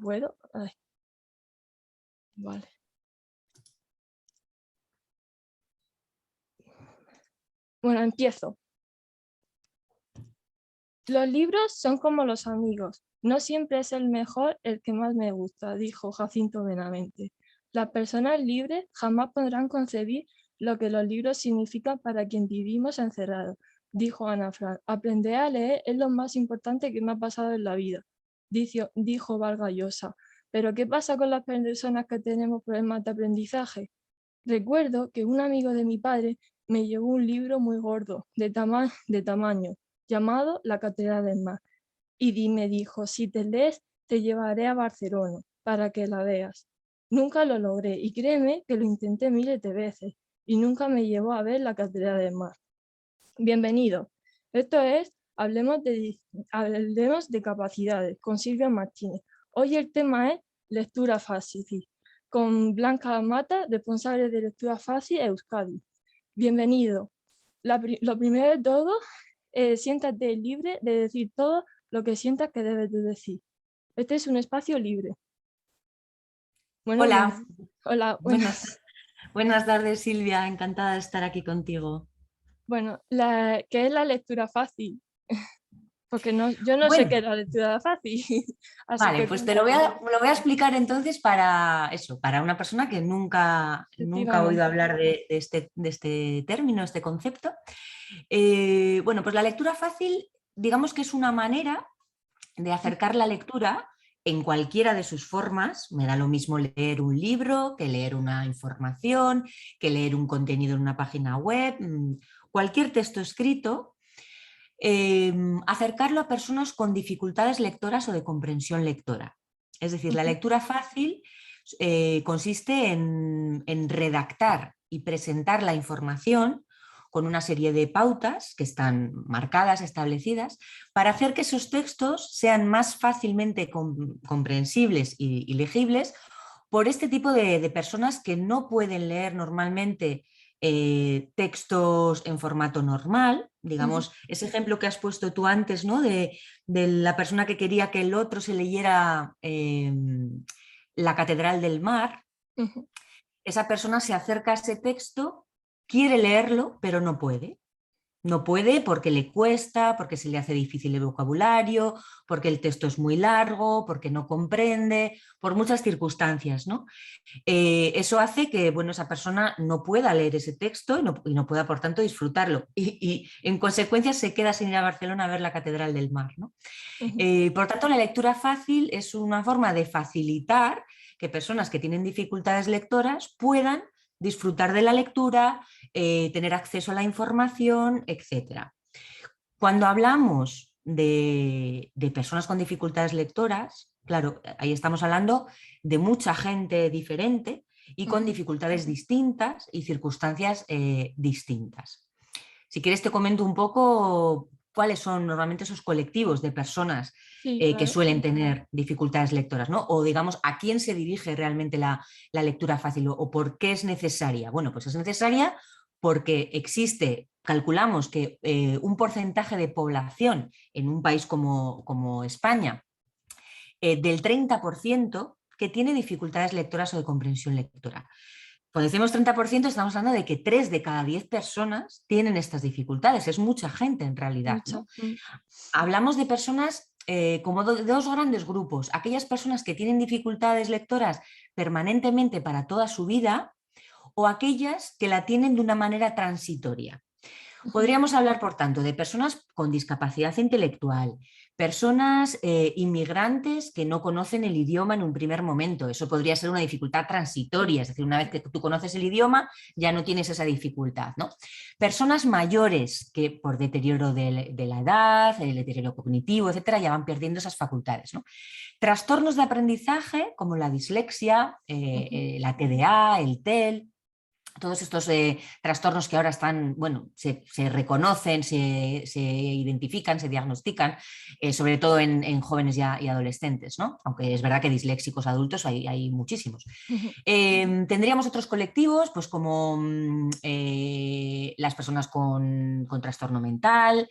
puedo. Ay, vale. Bueno, empiezo. Los libros son como los amigos. No siempre es el mejor el que más me gusta, dijo Jacinto Benavente. Las personas libres jamás podrán concebir lo que los libros significan para quien vivimos encerrados, dijo Ana Frank. Aprender a leer es lo más importante que me ha pasado en la vida, dijo Vargas Llosa. Pero ¿qué pasa con las personas que tenemos problemas de aprendizaje? Recuerdo que un amigo de mi padre me llevó un libro muy gordo, de tamaño, llamado La Catedral del Mar. Y me dijo, si te lees, te llevaré a Barcelona para que la veas. Nunca lo logré y créeme que lo intenté miles de veces y nunca me llevó a ver la Catedral del Mar. Bienvenido. Esto es Hablemos de capacidades con Silvia Martínez. Hoy el tema es lectura fácil, con Blanca Mata, responsable de lectura fácil Euskadi. Bienvenido. Lo primero de todo, siéntate libre de decir todo lo que sientas que debes de decir. Este es un espacio libre. Bueno, Hola, hola, buenas tardes Silvia, encantada de estar aquí contigo. Bueno, ¿qué es la lectura fácil? Porque yo no sé qué es Bueno, la lectura fácil, así vale, que pues lo voy cuéntame. a explicar entonces para eso, para una persona que nunca ha oído Efectivamente. hablar de este término, este concepto. Bueno, pues la lectura fácil, digamos que es una manera de acercar la lectura en cualquiera de sus formas. Me da lo mismo leer un libro que leer una información, que leer un contenido en una página web, cualquier texto escrito. Acercarlo a personas con dificultades lectoras o de comprensión lectora. Es decir, la lectura fácil consiste en redactar y presentar la información con una serie de pautas que están marcadas, establecidas, para hacer que esos textos sean más fácilmente comprensibles y legibles por este tipo de personas que no pueden leer normalmente textos en formato normal, digamos, ese ejemplo que has puesto tú antes, ¿no? De la persona que quería que el otro se leyera La Catedral del Mar. Esa persona se acerca a ese texto, quiere leerlo, pero no puede. No puede porque le cuesta, porque se le hace difícil el vocabulario, porque el texto es muy largo, porque no comprende, por muchas circunstancias, ¿no? Eso hace que, bueno, esa persona no pueda leer ese texto y no pueda, por tanto, disfrutarlo. Y en consecuencia se queda sin ir a Barcelona a ver la Catedral del Mar, ¿no? Por tanto, la lectura fácil es una forma de facilitar que personas que tienen dificultades lectoras puedan disfrutar de la lectura, tener acceso a la información, etc. Cuando hablamos de personas con dificultades lectoras, claro, ahí estamos hablando de mucha gente diferente y con dificultades distintas y circunstancias distintas. Si quieres te comento un poco cuáles son normalmente esos colectivos de personas Sí, que claro. suelen tener dificultades lectoras, ¿no? O digamos, ¿a quién se dirige realmente la lectura fácil o por qué es necesaria? Bueno, pues es necesaria porque existe, calculamos que un porcentaje de población en un país como España del 30% que tiene dificultades lectoras o de comprensión lectora. Cuando decimos 30% estamos hablando de que 3 de cada 10 personas tienen estas dificultades. Es mucha gente en realidad, Mucho. ¿no? Hablamos de personas como de dos grandes grupos. Aquellas personas que tienen dificultades lectoras permanentemente para toda su vida o aquellas que la tienen de una manera transitoria. Podríamos hablar, por tanto, de personas con discapacidad intelectual, personas inmigrantes que no conocen el idioma en un primer momento. Eso podría ser una dificultad transitoria, es decir, una vez que tú conoces el idioma ya no tienes esa dificultad, ¿no? Personas mayores que por deterioro de la edad, el deterioro cognitivo, etcétera, ya van perdiendo esas facultades, ¿no? Trastornos de aprendizaje como la dislexia, la TDA, el TEL. todos estos trastornos que ahora están, bueno, se reconocen, se identifican, se diagnostican, sobre todo en jóvenes y adolescentes, ¿no? Aunque es verdad que disléxicos adultos hay muchísimos. Ujú, Tendríamos otros colectivos, pues como las personas con trastorno mental,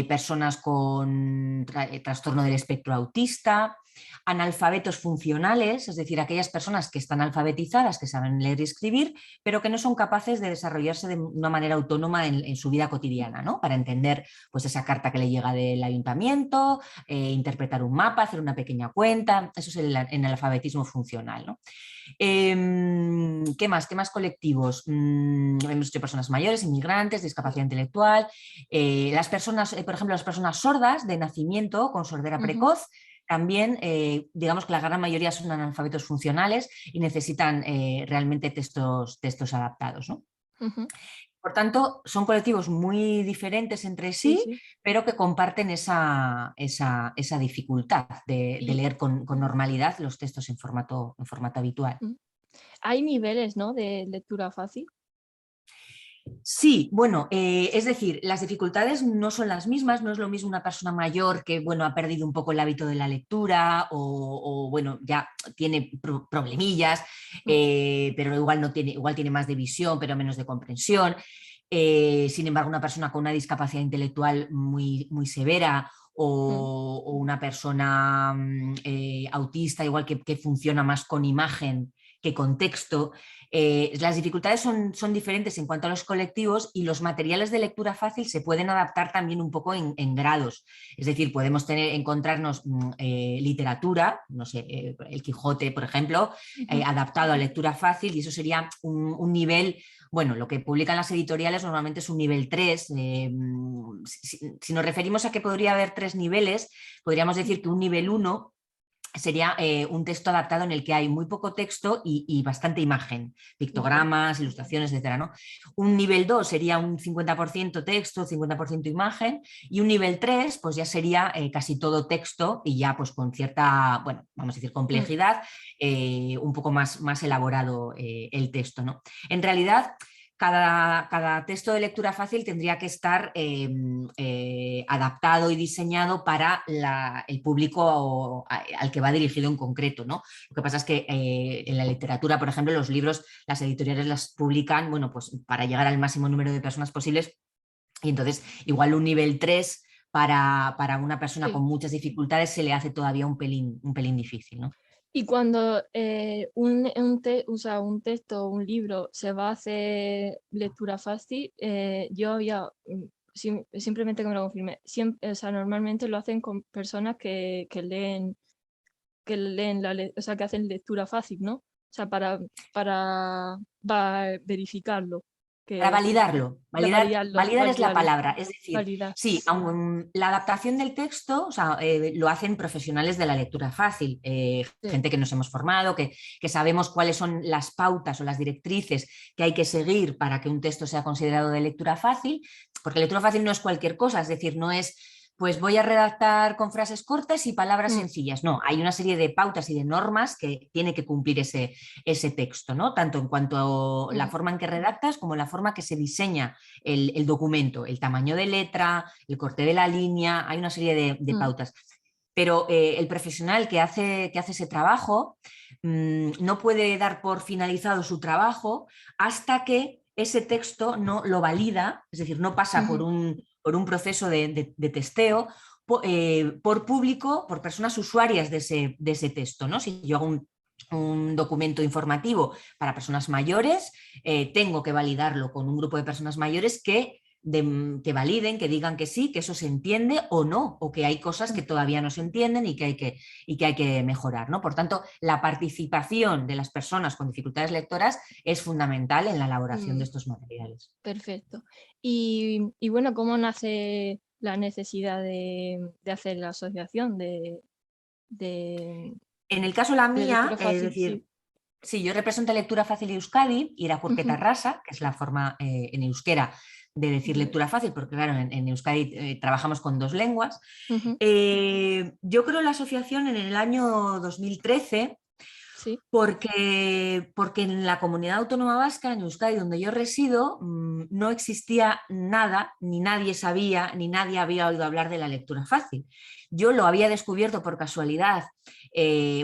personas con trastorno del espectro autista, analfabetos funcionales, es decir, aquellas personas que están alfabetizadas, que saben leer y escribir, pero que no son capaces de desarrollarse de una manera autónoma en su vida cotidiana, ¿no? Para entender pues, esa carta que le llega del ayuntamiento, interpretar un mapa, hacer una pequeña cuenta, eso es el alfabetismo funcional, ¿no? ¿Qué más? ¿Qué más colectivos? Hemos dicho personas mayores, inmigrantes, discapacidad intelectual, las personas, por ejemplo, las personas sordas de nacimiento con sordera ujú, precoz. También, digamos que la gran mayoría son analfabetos funcionales y necesitan realmente textos adaptados, ¿no? ujú. Por tanto, son colectivos muy diferentes entre Sí, sí, sí. pero que comparten esa dificultad de Y leer con normalidad los textos en formato habitual. mm, hay niveles, ¿no?, de lectura fácil. Sí, bueno, es decir, las dificultades no son las mismas, no es lo mismo una persona mayor que, bueno, ha perdido un poco el hábito de la lectura o, bueno, ya tiene problemillas, Mm, pero igual tiene más de visión, pero menos de comprensión. Sin embargo, una persona con una discapacidad intelectual muy, muy severa mm, o una persona autista, igual que funciona más con imagen que con texto, las dificultades son diferentes en cuanto a los colectivos y los materiales de lectura fácil se pueden adaptar también un poco en grados. Es decir, podemos encontrarnos literatura, no sé, el Quijote, por ejemplo, ujú. adaptado a lectura fácil y eso sería un nivel, bueno, lo que publican las editoriales normalmente es un nivel 3. Si nos referimos a que podría haber 3 niveles, podríamos decir que un nivel 1 sería un texto adaptado en el que hay muy poco texto y bastante imagen, Vale. pictogramas, ilustraciones, etcétera, ¿no? Un nivel 2 sería un 50% texto, 50% imagen, y un nivel 3 pues ya sería casi todo texto y ya pues con cierta, bueno, vamos a decir Mm, complejidad, un poco más elaborado el texto, ¿no? En realidad, cada texto de lectura fácil tendría que estar adaptado y diseñado para el público al que va dirigido en concreto, ¿no? Lo que pasa es que en la literatura, por ejemplo, los libros, las editoriales las publican, bueno, pues para llegar al máximo número de personas posibles y entonces igual un nivel 3 para una persona con sí. muchas dificultades se le hace todavía un pelín difícil, ¿no? Y cuando, o sea, un texto o un libro se va a hacer lectura fácil, yo había, simplemente que me lo confirme, o sea, normalmente lo hacen con personas que leen o sea, que hacen lectura fácil, ¿no? O sea, para verificarlo, Para que validarlo, validarlo, validar es la palabra, es decir, validar. sí, la adaptación del texto, o sea, lo hacen profesionales de la lectura fácil, Sí. gente que nos hemos formado, que sabemos cuáles son las pautas o las directrices que hay que seguir para que un texto sea considerado de lectura fácil, porque lectura fácil no es cualquier cosa, es decir, no es pues voy a redactar con frases cortas y palabras Mm, sencillas. No, hay una serie de pautas y de normas que tiene que cumplir ese texto, ¿no? Tanto en cuanto a la mm, forma en que redactas como la forma que se diseña el documento, el tamaño de letra, el corte de la línea, hay una serie de mm, pautas. Pero el profesional que hace ese trabajo no puede dar por finalizado su trabajo hasta que ese texto no lo valida, es decir, no pasa por ujú, un proceso de testeo por público, por personas usuarias de ese texto, ¿no? Si yo hago un documento informativo para personas mayores, tengo que validarlo con un grupo de personas mayores que validen, que digan que sí, que eso se entiende o no, o que hay cosas que mm, todavía no se entienden y que hay que mejorar, ¿no? Por tanto, la participación de las personas con dificultades lectoras es fundamental en la elaboración de mm. estos materiales. Perfecto. Y bueno, ¿cómo nace la necesidad de hacer la asociación de En el caso la de mía, lectura es fácil? decir, Sí. sí, yo represento Lectura Fácil Euskadi y Irakurketa Ujú, Rasa, que es la forma en euskera de decir vale. lectura fácil, porque claro, en Euskadi trabajamos con 2 lenguas. Ujú, Yo creo la asociación en el año 2013 Sí. porque en la comunidad autónoma vasca, en Euskadi, donde yo resido, no existía nada, ni nadie sabía, ni nadie había oído hablar de la lectura fácil. Yo lo había descubierto por casualidad,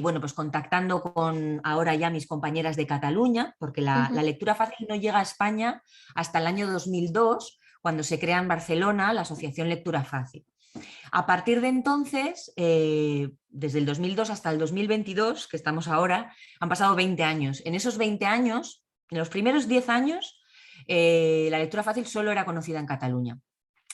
bueno, pues contactando con ahora ya mis compañeras de Cataluña, porque la lectura fácil no llega a España hasta el año 2002, cuando se crea en Barcelona la Asociación Lectura Fácil. A partir de entonces, desde el 2002 hasta el 2022, que estamos ahora, han pasado 20 años. En esos 20 años, en los primeros 10 años, la lectura fácil solo era conocida en Cataluña.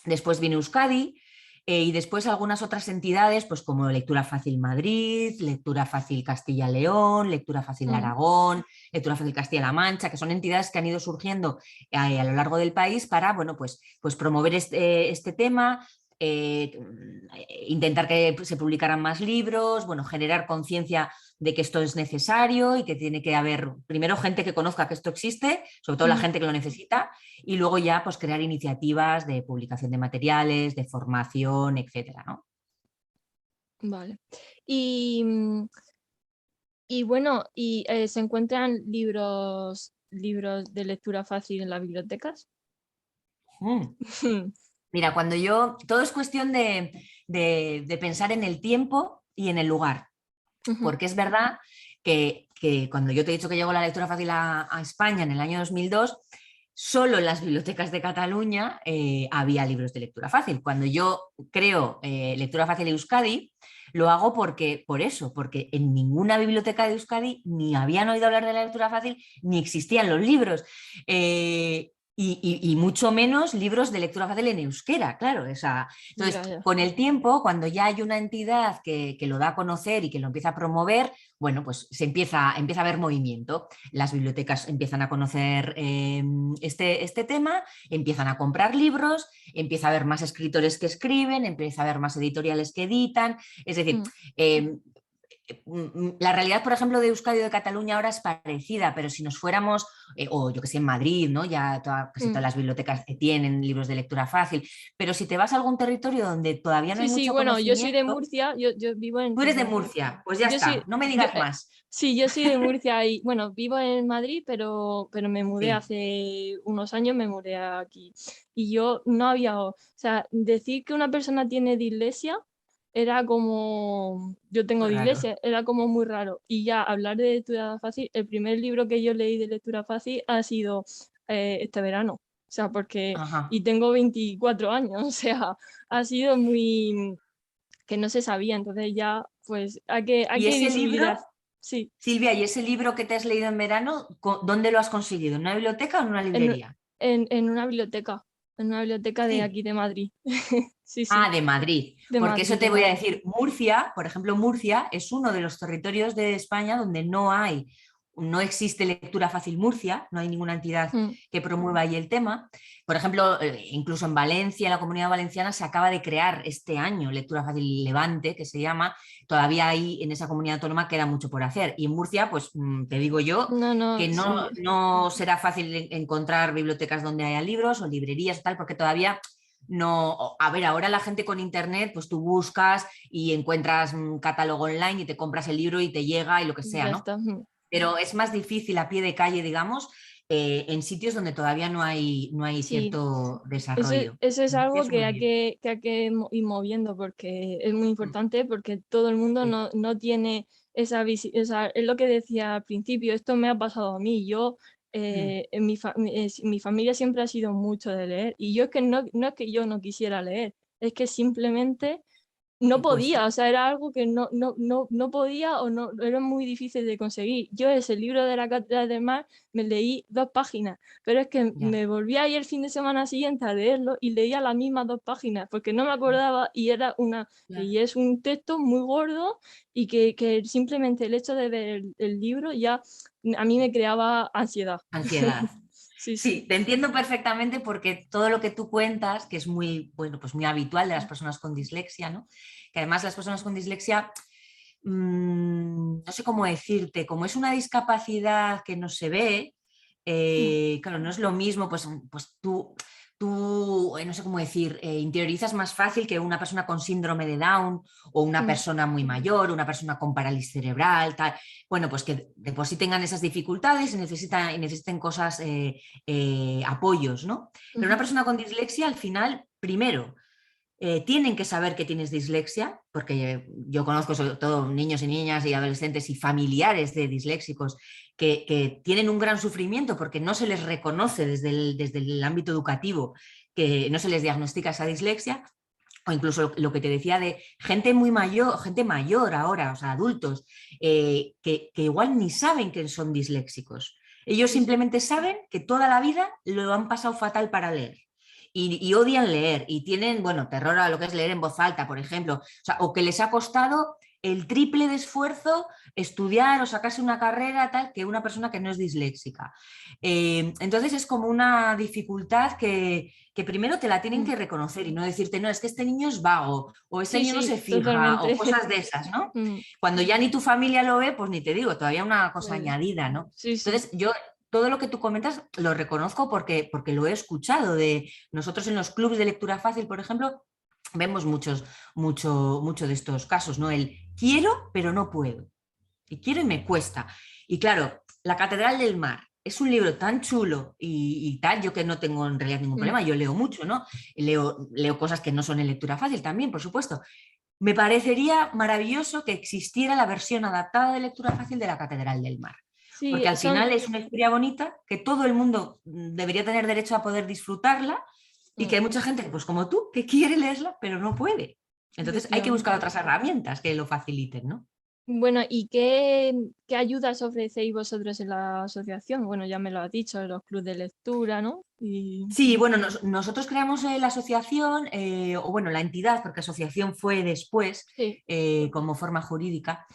Después vino Euskadi y después algunas otras entidades, pues como Lectura Fácil Madrid, Lectura Fácil Castilla-León, Lectura Fácil Aragón, Lectura Fácil Castilla-La Mancha, que son entidades que han ido surgiendo a lo largo del país para, bueno, pues promover este tema, intentar que se publicaran más libros, bueno, generar conciencia de que esto es necesario y que tiene que haber primero gente que conozca que esto existe, sobre todo la gente que lo necesita, y luego ya pues crear iniciativas de publicación de materiales, de formación, etcétera, ¿no? Vale. Y, y bueno, ¿se encuentran libros de lectura fácil en las bibliotecas? Mm. Mira, todo es cuestión de pensar en el tiempo y en el lugar, Ujú. porque es verdad que cuando yo te he dicho que llegó la lectura fácil a España en el año 2002, solo en las bibliotecas de Cataluña había libros de lectura fácil. Cuando yo creo Lectura Fácil Euskadi, lo hago porque en ninguna biblioteca de Euskadi ni habían oído hablar de la lectura fácil, ni existían los libros. Y mucho menos libros de lectura fácil en euskera, claro. Ya, Entonces, ya. con el tiempo, cuando ya hay una entidad que lo da a conocer y que lo empieza a promover, bueno, pues empieza a haber movimiento. Las bibliotecas empiezan a conocer este tema, empiezan a comprar libros, empieza a haber más escritores que escriben, empieza a haber más editoriales que editan. Es decir, Mm. eh, la realidad, por ejemplo, de Euskadi y de Cataluña ahora es parecida, pero si nos fuéramos, o yo que sé, en Madrid, ¿no? Ya casi todas Mm. las bibliotecas tienen libros de lectura fácil, pero si te vas a algún territorio donde todavía no hay Sí, sí, mucho bueno, yo soy de conocimiento, Murcia, yo vivo tú eres de en Murcia, pues ya yo está, soy, no me digas más. sí, yo soy de Murcia y bueno, vivo en Madrid, pero me mudé Sí, hace unos años, me mudé aquí. Y yo no había, o sea, decir que una persona tiene dislexia era como, yo tengo muy raro. dislexia, era como muy raro. Y ya hablar de lectura fácil, el primer libro que yo leí de lectura fácil ha sido este verano. O sea, porque, Ajá. y tengo 24 años, o sea, ha sido muy que no se sabía, entonces ya pues hay ¿Y que ese libro, visibilizar. Sí, Silvia, y ese libro que te has leído en verano, dónde lo has conseguido? ¿En una biblioteca o en una en, librería? en una biblioteca de Sí. aquí de Madrid. Sí, Ah, sí, de Madrid. de Porque Madrid, eso de te voy a Madrid. decir, Murcia, por ejemplo, Murcia es uno de los territorios de España donde no existe lectura fácil Murcia, no hay ninguna entidad Mm. que promueva ahí el tema. Por ejemplo, incluso en Valencia, en la Comunidad Valenciana, se acaba de crear este año lectura fácil Levante, que se llama. Todavía ahí en esa comunidad autónoma queda mucho por hacer. Y en Murcia, pues te digo yo No, no, que sí, no será fácil encontrar bibliotecas donde haya libros o librerías o tal, porque todavía no, a ver, ahora la gente con internet, pues tú buscas y encuentras un catálogo online y te compras el libro y te llega y lo que y sea, ya ¿no? está. Mm. Pero es más difícil a pie de calle, digamos, en sitios donde todavía no hay Sí, cierto desarrollo. eso es algo Es muy bien. que hay que ir moviendo porque es muy importante porque todo el mundo Sí. no tiene es lo que decía al principio, esto me ha pasado a mí, yo mi familia siempre ha sido mucho de leer y yo es que no es que yo no quisiera leer, es que simplemente no Y podía, cuesta. o sea, era algo que no podía o no, era muy difícil de conseguir. Yo ese libro de la Cátedra del Mar me leí 2 páginas, pero es que Ya. me volví ahí el fin de semana siguiente a leerlo y leía las mismas 2 páginas, porque no me acordaba y Ya. y es un texto muy gordo y que simplemente el hecho de ver el libro ya a mí me creaba ansiedad. Ansiedad. Sí, Sí, sí. te entiendo perfectamente porque todo lo que tú cuentas, que es muy, bueno, pues muy habitual de las personas con dislexia, ¿no? Que además las personas con dislexia, no sé cómo decirte, como es una discapacidad que no se ve, Mm. claro, no es lo mismo, pues tú tú, no sé cómo decir, interiorizas más fácil que una persona con síndrome de Down o una persona muy mayor, una persona con parálisis cerebral, tal. Bueno, pues que de por sí tengan esas dificultades y necesiten cosas, apoyos, ¿no? Pero una persona con dislexia, al final, primero, tienen que saber que tienes dislexia, porque yo conozco sobre todo niños y niñas y adolescentes y familiares de disléxicos que tienen un gran sufrimiento porque no se les reconoce desde el ámbito educativo, que no se les diagnostica esa dislexia. O incluso lo que te decía de gente mayor ahora, o sea, adultos, que igual ni saben que son disléxicos. Ellos Sí, sí. simplemente saben que toda la vida lo han pasado fatal para leer y odian leer y tienen, bueno, terror a lo que es leer en voz alta, por ejemplo, o sea, o que les ha costado el triple de esfuerzo estudiar o sacarse una carrera tal que una persona que no es disléxica. Entonces es como una dificultad que primero te la tienen Mm. que reconocer y no decirte, no, es que este niño es vago o este Sí, niño no sí, se fija o totalmente. cosas de esas, ¿no? Mm, Cuando ya ni tu familia lo ve, pues ni te digo, todavía una cosa pues, añadida, ¿no? sí, sí. Entonces yo todo lo que tú comentas lo reconozco porque lo he escuchado. De nosotros en los clubes de lectura fácil, por ejemplo, vemos mucho de estos casos, ¿no? El quiero, pero no puedo. Y quiero y me cuesta. Y claro, La Catedral del Mar es un libro tan chulo y tal, yo que no tengo en realidad ningún Mm. problema, yo leo mucho, ¿no? Leo cosas que no son en lectura fácil también, por supuesto. Me parecería maravilloso que existiera la versión adaptada de lectura fácil de La Catedral del Mar, Sí, porque al son... final es una historia bonita que todo el mundo debería tener derecho a poder disfrutarla y que mm, hay mucha gente, pues como tú, que quiere leerla, pero no puede. Entonces hay que buscar efectivamente. otras herramientas que lo faciliten, ¿no? Bueno, ¿y qué ayudas ofrecéis vosotros en la asociación? Bueno, ya me lo has dicho, los clubes de lectura, ¿no? Y Sí, bueno, nosotros creamos la asociación, o bueno, la entidad, porque asociación fue después, sí. como forma jurídica.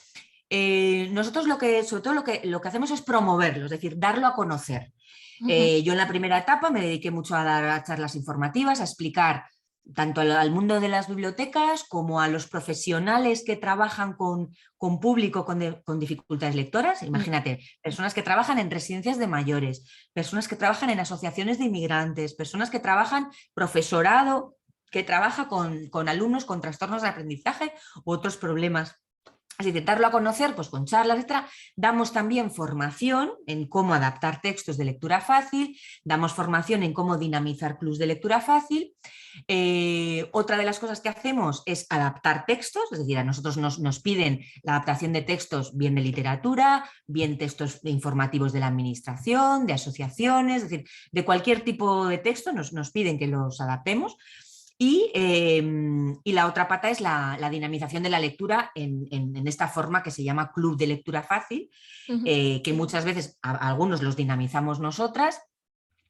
Nosotros sobre todo lo que hacemos es promoverlo, es decir, darlo a conocer. Ujú. Yo en la primera etapa me dediqué mucho a dar charlas informativas, a explicar tanto al mundo de las bibliotecas como a los profesionales que trabajan con público con dificultades lectoras. Mm, Imagínate, personas que trabajan en residencias de mayores, personas que trabajan en asociaciones de inmigrantes, personas que trabajan, profesorado, que trabaja con alumnos con trastornos de aprendizaje u otros problemas. Así que darlo a conocer, pues con charlas, etcétera. Damos también formación en cómo adaptar textos de lectura fácil, damos formación en cómo dinamizar clubs de lectura fácil. Otra de las cosas que hacemos es adaptar textos, es decir, a nosotros nos piden la adaptación de textos bien de literatura, bien textos informativos de la administración, de asociaciones, es decir, de cualquier tipo de texto nos piden que los adaptemos. Y la otra pata es la dinamización de la lectura en esta forma que se llama Club de Lectura Fácil, ujú. que muchas veces algunos los dinamizamos nosotras,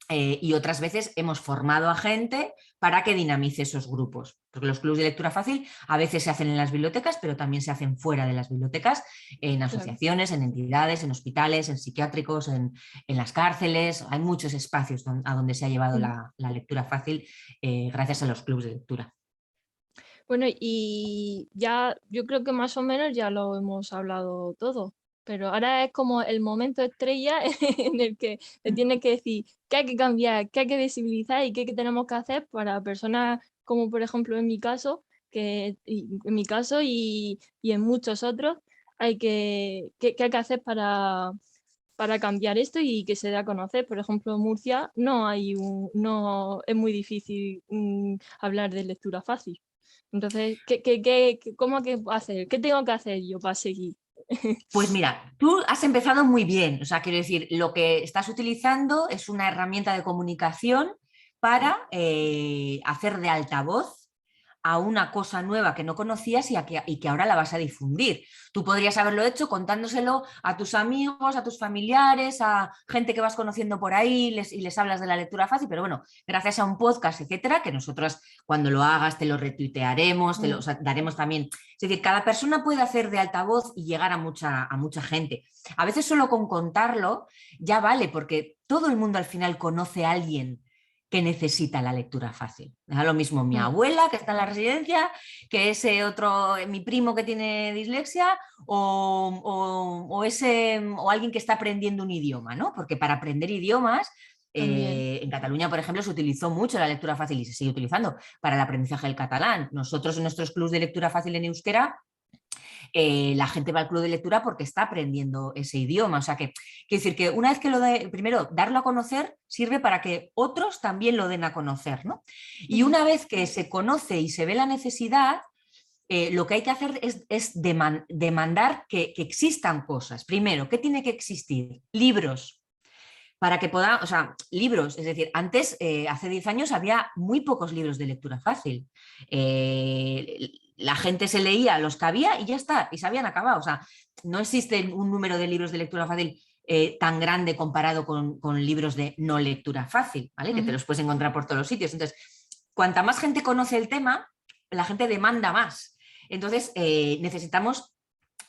y otras veces hemos formado a gente para que dinamice esos grupos. Porque los clubes de lectura fácil a veces se hacen en las bibliotecas, pero también se hacen fuera de las bibliotecas, en Claro. asociaciones, en entidades, en hospitales, en psiquiátricos, en las cárceles. Hay muchos espacios a donde se ha llevado Mm. la lectura fácil, gracias a los clubes de lectura. Bueno, y ya yo creo que más o menos ya lo hemos hablado todo, pero ahora es como el momento estrella en el que te tienes que decir qué hay que cambiar, qué hay que visibilizar y qué tenemos que hacer para personas como por ejemplo en mi caso, en mi caso y en muchos otros, qué hay que hacer para cambiar esto y que se dé a conocer. Por ejemplo, en Murcia no es muy difícil hablar de lectura fácil. Entonces, cómo que hacer? ¿Qué tengo que hacer yo para seguir? Pues mira, tú has empezado muy bien, o sea, quiero decir, lo que estás utilizando es una herramienta de comunicación para hacer de altavoz a una cosa nueva que no conocías y que ahora la vas a difundir. Tú podrías haberlo hecho contándoselo a tus amigos, a tus familiares, a gente que vas conociendo por ahí y les hablas de la lectura fácil, pero bueno, gracias a un podcast, etcétera, que nosotros cuando lo hagas te lo retuitearemos, o sea, daremos también. Es decir, cada persona puede hacer de altavoz y llegar a mucha gente. A veces solo con contarlo ya vale, porque todo el mundo al final conoce a alguien que necesita la lectura fácil. Es lo mismo mi Mm, abuela que está en la residencia, que ese otro, mi primo que tiene dislexia, o alguien que está aprendiendo un idioma, ¿no? Porque para aprender idiomas también. En Cataluña, por ejemplo, se utilizó mucho la lectura fácil y se sigue utilizando para el aprendizaje del catalán. Nosotros en nuestros clubs de lectura fácil en euskera, la gente va al club de lectura porque está aprendiendo ese idioma. O sea que, quiero decir que una vez que primero, darlo a conocer sirve para que otros también lo den a conocer, ¿no? Y Ujú, una vez que se conoce y se ve la necesidad, lo que hay que hacer es demandar que existan cosas. Primero, ¿qué tiene que existir? Libros. Para que puedan, o sea, libros, es decir, antes, hace 10 años, había muy pocos libros de lectura fácil. La gente se leía los que había y ya está, y se habían acabado. O sea, no existe un número de libros de lectura fácil tan grande comparado con libros de no lectura fácil, ¿vale? Que te ujú, los puedes encontrar por todos los sitios. Entonces, cuanta más gente conoce el tema, la gente demanda más. Entonces, necesitamos,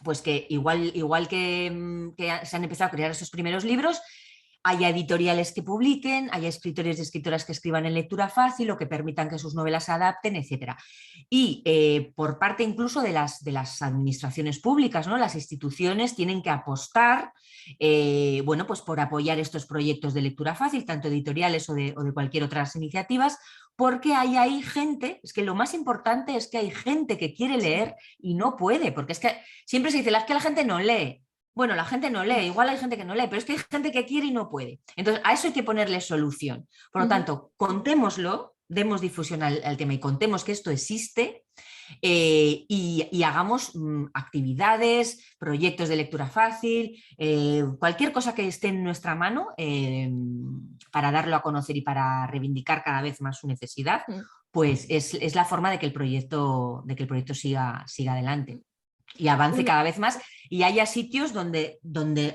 pues que igual que se han empezado a crear esos primeros libros, haya editoriales que publiquen, haya escritores y escritoras que escriban en lectura fácil o que permitan que sus novelas se adapten, etcétera. Y por parte incluso de las administraciones públicas, ¿no? Las instituciones tienen que apostar, bueno, pues por apoyar estos proyectos de lectura fácil, tanto editoriales o de cualquier otras iniciativas, porque hay gente, es que lo más importante es que hay gente que quiere sí, leer y no puede, porque es que siempre se dice, es que la gente no lee. Bueno, la gente no lee, igual hay gente que no lee, pero es que hay gente que quiere y no puede. Entonces, a eso hay que ponerle solución. Por lo ujú, tanto, contémoslo, demos difusión al tema y contemos que esto existe, y hagamos actividades, proyectos de lectura fácil, cualquier cosa que esté en nuestra mano, para darlo a conocer y para reivindicar cada vez más su necesidad, ujú, pues es la forma de que el proyecto siga adelante y avance una- cada vez más y haya sitios donde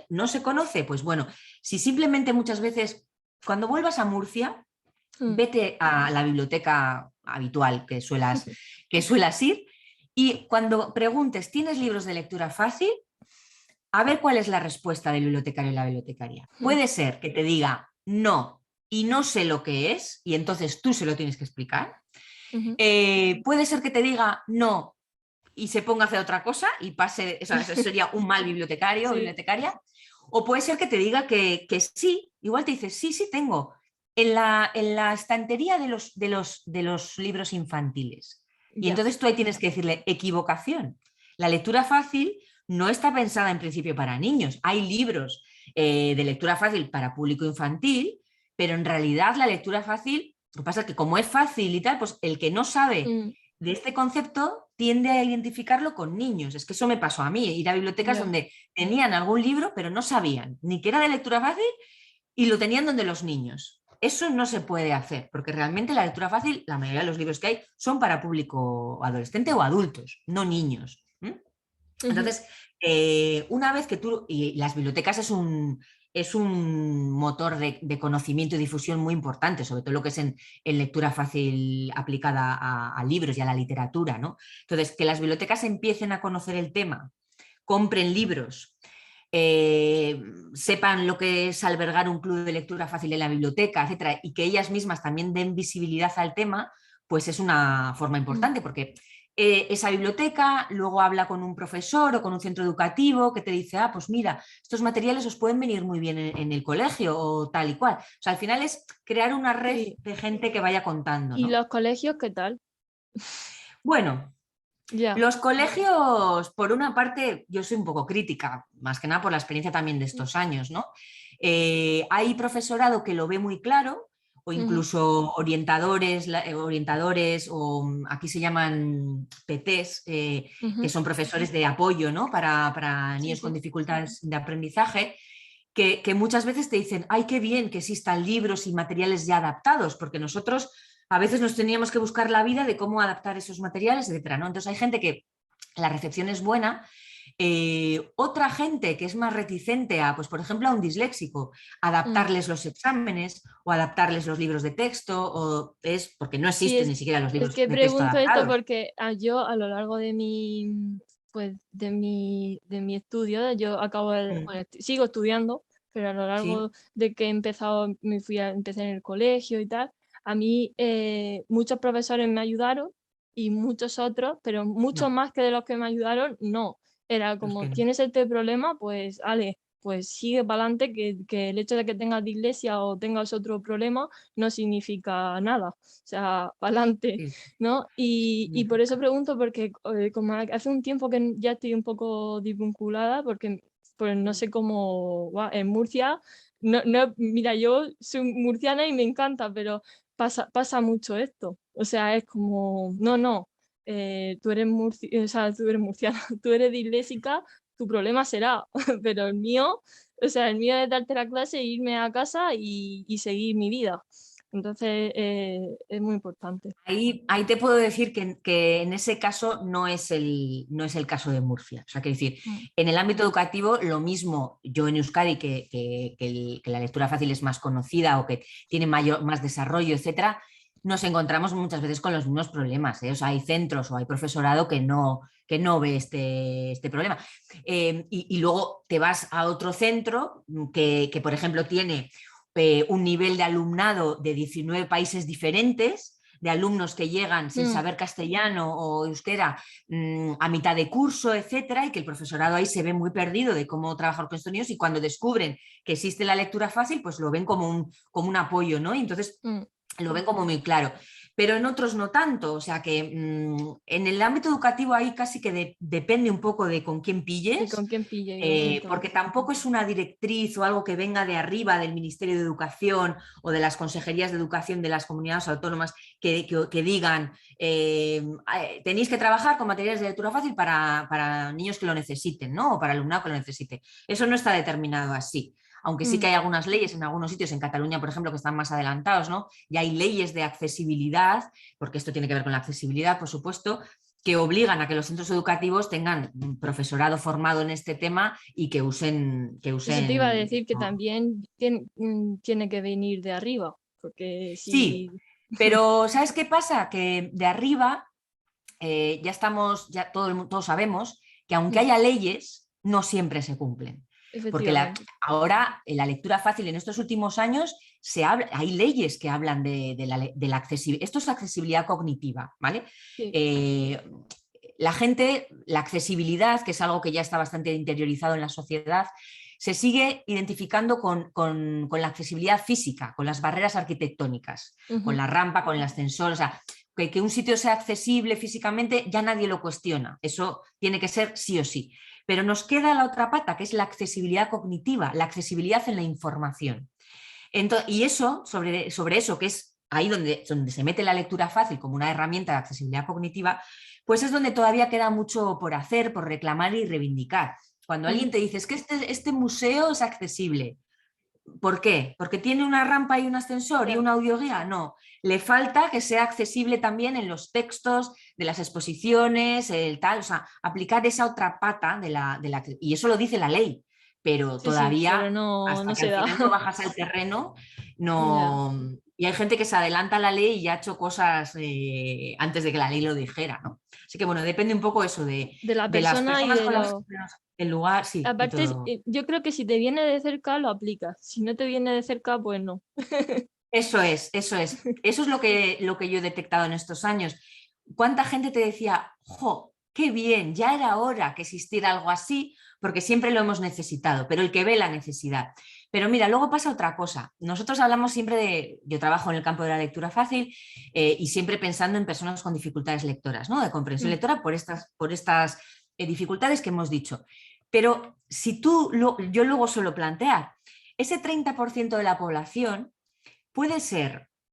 no se conoce. Pues bueno, si simplemente muchas veces, cuando vuelvas a Murcia, mm, vete a la biblioteca habitual que suelas ir, y cuando preguntes, ¿tienes libros de lectura fácil? A ver cuál es la respuesta del bibliotecario y la bibliotecaria. mm, Puede ser que te diga no y no sé lo que es, y entonces tú se lo tienes que explicar. ujú. Puede ser que te diga no y se ponga a hacer otra cosa y pase, eso sería un mal bibliotecario o Sí, bibliotecaria. O puede ser que te diga que sí, igual te dice, sí, sí tengo, en la estantería de los libros infantiles. Y ya. entonces tú ahí tienes que decirle, equivocación. La lectura fácil no está pensada en principio para niños. Hay libros de lectura fácil para público infantil, pero en realidad la lectura fácil, lo que pasa es que como es fácil y tal, pues el que no sabe Mm, de este concepto tiende a identificarlo con niños. Es que eso me pasó a mí, ir a bibliotecas ya. donde tenían algún libro, pero no sabían ni que era de lectura fácil y lo tenían donde los niños. Eso no se puede hacer, porque realmente la lectura fácil, la mayoría de los libros que hay, son para público adolescente o adultos, no niños. Ujú, Entonces, una vez que tú, y las bibliotecas es un motor de conocimiento y difusión muy importante, sobre todo lo que es en lectura fácil aplicada a libros y a la literatura, ¿no? Entonces, que las bibliotecas empiecen a conocer el tema, compren libros, eh, sepan lo que es albergar un club de lectura fácil en la biblioteca, etcétera, y que ellas mismas también den visibilidad al tema, pues es una forma mm, importante, porque esa biblioteca luego habla con un profesor o con un centro educativo que te dice, pues mira, estos materiales os pueden venir muy bien en el colegio o tal y cual. O sea, al final es crear una red sí. de gente que vaya contando, ¿Y ¿no? los colegios qué tal? Bueno, Ya. los colegios, por una parte, yo soy un poco crítica, más que nada por la experiencia también de estos años, ¿no? Hay profesorado que lo ve muy claro, o Ujú, incluso orientadores, o aquí se llaman PTs, que ujú, son profesores de apoyo, ¿no? Para sí, niños con sí. dificultades de aprendizaje, que muchas veces te dicen, ay, qué bien que existan libros y materiales ya adaptados, porque nosotros a veces nos teníamos que buscar la vida de cómo adaptar esos materiales, etcétera, ¿no? Entonces hay gente que la recepción es buena, otra gente que es más reticente a, pues por ejemplo, a un disléxico, Mm. adaptarles los exámenes o adaptarles los libros de texto, o es porque no Sí, existen ni siquiera los es libros que de texto pregunto esto adaptados. porque yo a lo largo de mi, pues, de mi estudio, yo acabo de, Mm, bueno, sigo estudiando, pero a lo sí, largo de que he empezado, empecé en el colegio y tal, a mí muchos profesores me ayudaron y muchos otros, pero muchos no, más que de los que me ayudaron, no. Era los como, que no. ¿tienes este problema? Pues, ale. pues sigue para adelante, que el hecho de que tengas dislexia o tengas otro problema no significa nada, o sea, para adelante, Sí, ¿no? Y por eso significa. pregunto, porque como hace un tiempo que ya estoy un poco desvinculada, porque pues no sé cómo va en Murcia, mira, yo soy murciana y me encanta, pero pasa mucho esto, o sea, es como, no, o sea, tú eres murciana, tú eres disléxica, tu problema será, pero el mío, o sea, el mío es darte la clase, irme a casa y seguir mi vida. Entonces, es muy importante. Ahí te puedo decir que en ese caso no es el caso de Murcia. O sea, quiero decir, Mm, en el ámbito educativo, lo mismo yo en Euskadi, que la lectura fácil es más conocida o que tiene más desarrollo, etcétera, nos encontramos muchas veces con los mismos problemas, ¿eh? O sea, hay centros o hay profesorado que no ve este problema. Y luego te vas a otro centro que, por ejemplo, tiene un nivel de alumnado de 19 países diferentes, de alumnos que llegan sin mm, saber castellano o euskera a mitad de curso, etcétera, y que el profesorado ahí se ve muy perdido de cómo trabajar con estos niños, y cuando descubren que existe la lectura fácil, pues lo ven como un apoyo, ¿no? Y entonces mm. lo ven como muy claro, pero en otros no tanto, o sea que en el ámbito educativo ahí casi que depende un poco de con quién ¿Y con pilles, quién pille igualmente? porque tampoco es una directriz o algo que venga de arriba del Ministerio de Educación o de las consejerías de educación de las comunidades autónomas que digan tenéis que trabajar con materiales de lectura fácil para niños que lo necesiten, ¿no? O para alumnado que lo necesite. Eso no está determinado así. Aunque sí Mm, que hay algunas leyes en algunos sitios, en Cataluña, por ejemplo, que están más adelantados, ¿no? Y hay leyes de accesibilidad, porque esto tiene que ver con la accesibilidad, por supuesto, que obligan a que los centros educativos tengan un profesorado formado en este tema y que usen, que Eso te iba a usen. decir que también tiene que venir de arriba, porque Sí, si... pero ¿sabes qué pasa? Que de arriba ya estamos, ya todos sabemos que aunque Mm, haya leyes, no siempre se cumplen. Porque efectivamente. ahora en la lectura fácil en estos últimos años hay leyes que hablan de la accesibilidad. Esto es accesibilidad cognitiva, ¿vale? Sí, Eh, la accesibilidad, que es algo que ya está bastante interiorizado en la sociedad, se sigue identificando con la accesibilidad física, con las barreras arquitectónicas, con ujú, la rampa, con el ascensor, o sea, que un sitio sea accesible físicamente ya nadie lo cuestiona, eso tiene que ser sí o sí. Pero nos queda la otra pata, que es la accesibilidad cognitiva, la accesibilidad en la información. Y eso, sobre eso, que es ahí donde se mete la lectura fácil como una herramienta de accesibilidad cognitiva, pues es donde todavía queda mucho por hacer, por reclamar y reivindicar. Cuando mm, alguien te dice, es que este museo es accesible, ¿por qué? ¿Porque tiene una rampa y un ascensor y ya. una audioguía? No, le falta que sea accesible también en los textos de las exposiciones, el tal, o sea, aplicar esa otra pata y eso lo dice la ley, pero Sí, sí, pero todavía no hasta que se al da. final no bajas al terreno, Ya. no. Y hay gente que se adelanta a la ley y ya ha hecho cosas antes de que la ley lo dijera, ¿no? Así que bueno, depende un poco eso de, De la de las persona y personas de con las los... el lugar, sí, y Aparte, todo. yo creo que si te viene de cerca, lo aplicas. Si no te viene de cerca, pues no. Eso es, eso es. Eso es lo que yo he detectado en estos años. ¿Cuánta gente te decía, jo, qué bien, ya era hora que existiera algo así, porque siempre lo hemos necesitado, pero el que ve la necesidad? Pero mira, luego pasa otra cosa. Nosotros hablamos siempre yo trabajo en el campo de la lectura fácil y siempre pensando en personas con dificultades lectoras, ¿no? De comprensión Mm, lectora por estas dificultades que hemos dicho. Pero si yo luego suelo plantear, ese 30% de la población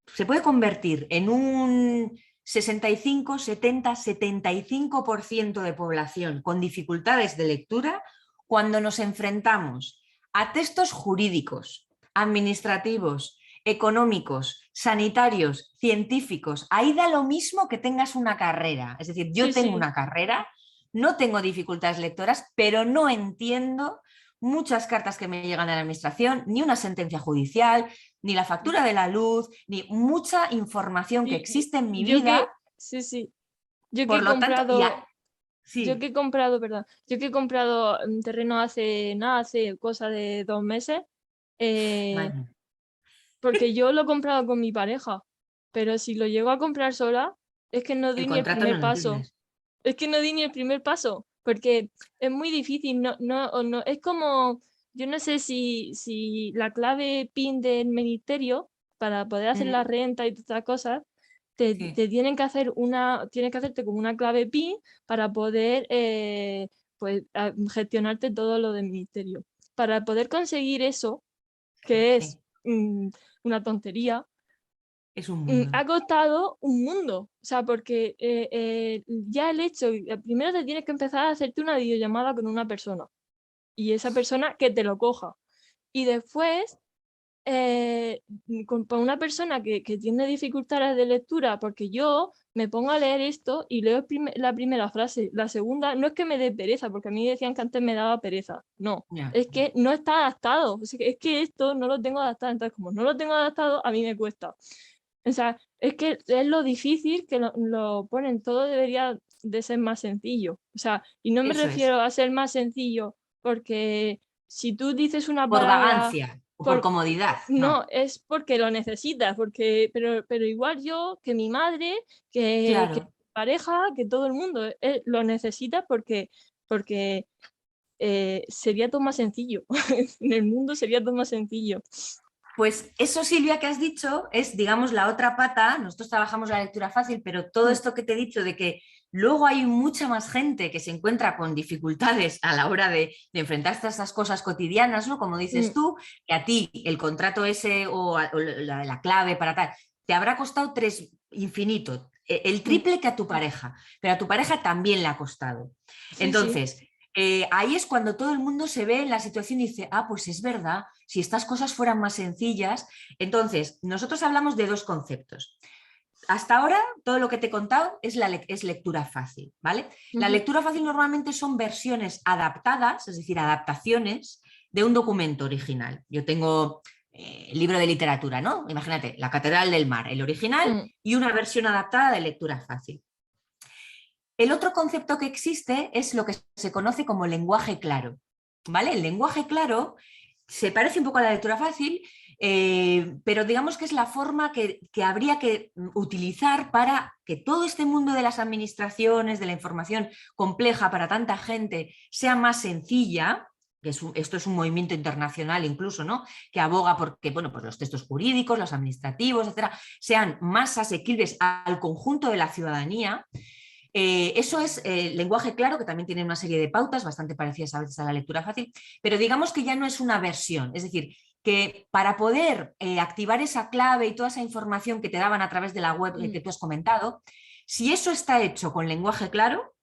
se puede convertir en un 65, 70, 75% de población con dificultades de lectura cuando nos enfrentamos a textos jurídicos, administrativos, económicos, sanitarios, científicos. Ahí da lo mismo que tengas una carrera. Es decir, yo sí, tengo sí. una carrera, no tengo dificultades lectoras, pero no entiendo muchas cartas que me llegan a la administración, ni una sentencia judicial, ni la factura de la luz, ni mucha información que Y existe en mi yo vida. sí, sí. Yo que Por he lo tanto, comprado, sí, perdón, yo que he comprado un terreno hace nada, hace cosa de 2 meses, eh, vale, porque yo lo he comprado con mi pareja, pero si lo llego a comprar sola, es que no el di ni el contrato no primer lo paso. entiendes. Es que no di ni el primer paso, porque es muy difícil, no, es como, yo no sé si la clave PIN del ministerio, para poder hacer la renta y todas estas cosas, te tienen que hacer tienes que hacerte como una clave PIN para poder pues, gestionarte todo lo del ministerio. Para poder conseguir eso, que es una tontería, es un mundo. ha costado un mundo. O sea, porque ya el hecho, primero te tienes que empezar a hacerte una videollamada con una persona y esa persona que te lo coja. Y después, para una persona que tiene dificultades de lectura, porque yo me pongo a leer esto y leo la primera frase, la segunda no es que me dé pereza, porque a mí decían que antes me daba pereza, no, es que no está adaptado, es que esto no lo tengo adaptado, entonces como no lo tengo adaptado, a mí me cuesta. O sea, es que es lo difícil que lo ponen, todo debería de ser más sencillo. O sea, y no me refiero a ser más sencillo porque si tú dices una por palabra vagancia o por comodidad. No, es porque lo necesitas, pero igual yo, que mi madre, que mi pareja, que todo el mundo lo necesita porque sería todo más sencillo. En el mundo sería todo más sencillo. Pues eso, Silvia, que has dicho es, digamos, la otra pata. Nosotros trabajamos la lectura fácil, pero todo esto que te he dicho de que luego hay mucha más gente que se encuentra con dificultades a la hora de enfrentarse a esas cosas cotidianas, ¿no? Como dices tú, que a ti el contrato ese o la clave para tal, te habrá costado infinito, el triple que a tu pareja, pero a tu pareja también le ha costado. Entonces, ahí es cuando todo el mundo se ve en la situación y dice, pues es verdad, si estas cosas fueran más sencillas. Entonces, nosotros hablamos de dos conceptos. Hasta ahora, todo lo que te he contado es lectura fácil, ¿vale? La lectura fácil normalmente son versiones adaptadas, es decir, adaptaciones de un documento original. Yo tengo el libro de literatura, ¿no? Imagínate, La Catedral del Mar, el original, y una versión adaptada de lectura fácil. El otro concepto que existe es lo que se conoce como lenguaje claro, ¿vale? El lenguaje claro se parece un poco a la lectura fácil, pero digamos que es la forma que habría que utilizar para que todo este mundo de las administraciones, de la información compleja para tanta gente, sea más sencilla. Esto es un movimiento internacional incluso, ¿no? Que aboga porque, bueno, pues los textos jurídicos, los administrativos, etcétera, sean más asequibles al conjunto de la ciudadanía. Eso es lenguaje claro, que también tiene una serie de pautas bastante parecidas a veces a la lectura fácil, pero digamos que ya no es una versión, es decir, que para poder activar esa clave y toda esa información que te daban a través de la web que tú has comentado, si eso está hecho con lenguaje claro,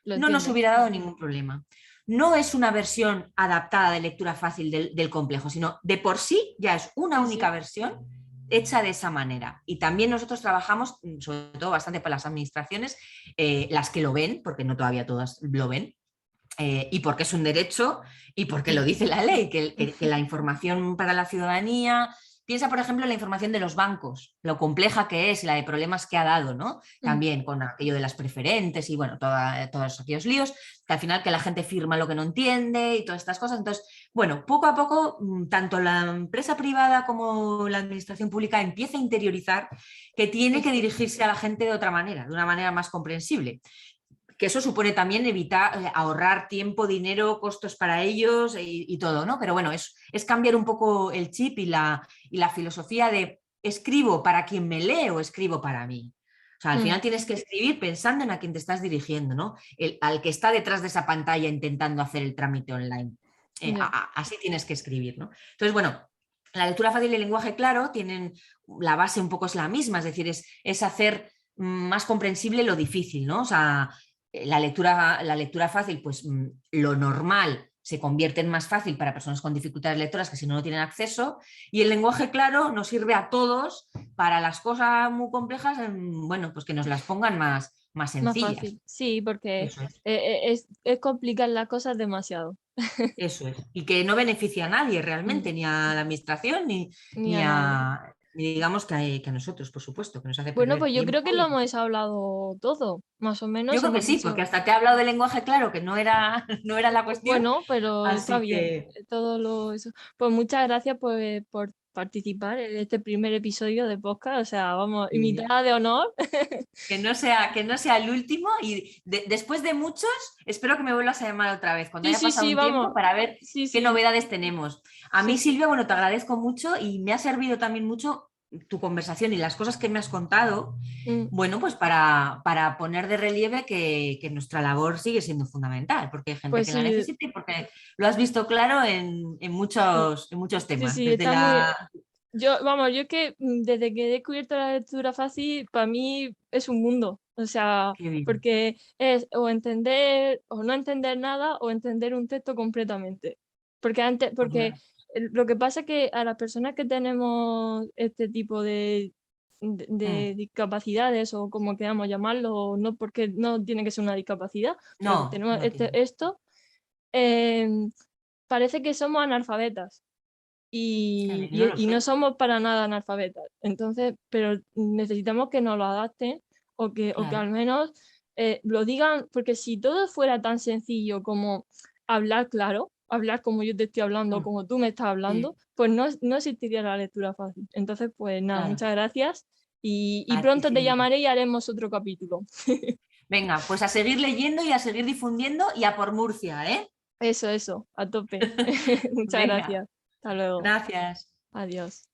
no nos hubiera dado ningún problema. No es una versión adaptada de lectura fácil del complejo, sino de por sí ya es una única versión hecha de esa manera. Y también nosotros trabajamos, sobre todo bastante para las administraciones, las que lo ven, porque no todavía todas lo ven, y porque es un derecho y porque lo dice la ley, que la información para la ciudadanía... Piensa, por ejemplo, en la información de los bancos, lo compleja que es, la de problemas que ha dado, ¿no? También con aquello de las preferentes y, bueno, todos aquellos líos, que al final que la gente firma lo que no entiende y todas estas cosas. Entonces, bueno, poco a poco, tanto la empresa privada como la administración pública empieza a interiorizar que tiene que dirigirse a la gente de otra manera, de una manera más comprensible. Que eso supone también evitar, ahorrar tiempo, dinero, costos para ellos y todo, ¿no? Pero bueno, es cambiar un poco el chip y la filosofía de escribo para quien me lee o escribo para mí. O sea, al final tienes que escribir pensando en a quien te estás dirigiendo, ¿no? Al que está detrás de esa pantalla intentando hacer el trámite online. Así tienes que escribir, ¿no? Entonces, bueno, la lectura fácil y el lenguaje claro tienen, la base un poco es la misma, es decir, es hacer más comprensible lo difícil, ¿no? O sea, la lectura fácil, pues lo normal se convierte en más fácil para personas con dificultades lectoras que si no tienen acceso, y el lenguaje claro nos sirve a todos para las cosas muy complejas, bueno, pues que nos las pongan más sencillas. Más fácil, sí, porque es complicar las cosas demasiado. Eso es, y que no beneficia a nadie realmente, ni a la administración, ni digamos que a nosotros, por supuesto, que nos hace perder bueno, pues yo creo que tiempo. lo hemos hablado todo, más o menos. Yo creo que sí, porque hasta te he hablado de lenguaje claro, que no era la cuestión. Bueno, pero está Así bien. que Eso. Pues muchas gracias por participar en este primer episodio de podcast. O sea, vamos, Sí. invitada de honor. Que no sea el último y después de muchos, espero que me vuelvas a llamar otra vez cuando Sí, haya sí, pasado sí, un tiempo vamos. para ver Sí, qué sí, novedades tenemos. A sí, mí, sí. Silvia, bueno, te agradezco mucho y me ha servido también mucho tu conversación y las cosas que me has contado, Mm, bueno, pues para poner de relieve que nuestra labor sigue siendo fundamental, porque hay gente Pues que la sí, necesita y porque lo has visto claro en muchos sí, temas, sí, desde está muy... la... Yo, vamos, yo que desde que he descubierto la lectura fácil, para mí es un mundo. O sea, Qué bien, porque es o entender o no entender nada o entender un texto completamente. Porque antes, pues porque lo que pasa es que a las personas que tenemos este tipo de discapacidades o como queramos llamarlo, no porque no tiene que ser una discapacidad, pero que no, tenemos no tiene. esto, em, parece que somos analfabetas Qué bien, no lo y no soy, somos para nada analfabetas. Entonces, pero necesitamos que nos lo adapten o que claro. al menos lo digan, porque si todo fuera tan sencillo como hablar claro, hablar como yo te estoy hablando, Mm, como tú me estás hablando, sí, pues no, no existiría la lectura fácil. Entonces, pues nada, claro. muchas gracias y A ti, pronto te Silvia. llamaré y haremos otro capítulo. Venga, pues a seguir leyendo y a seguir difundiendo y a por Murcia, ¿eh? Eso, a tope. Muchas Venga, gracias. Hasta luego. gracias. Adiós.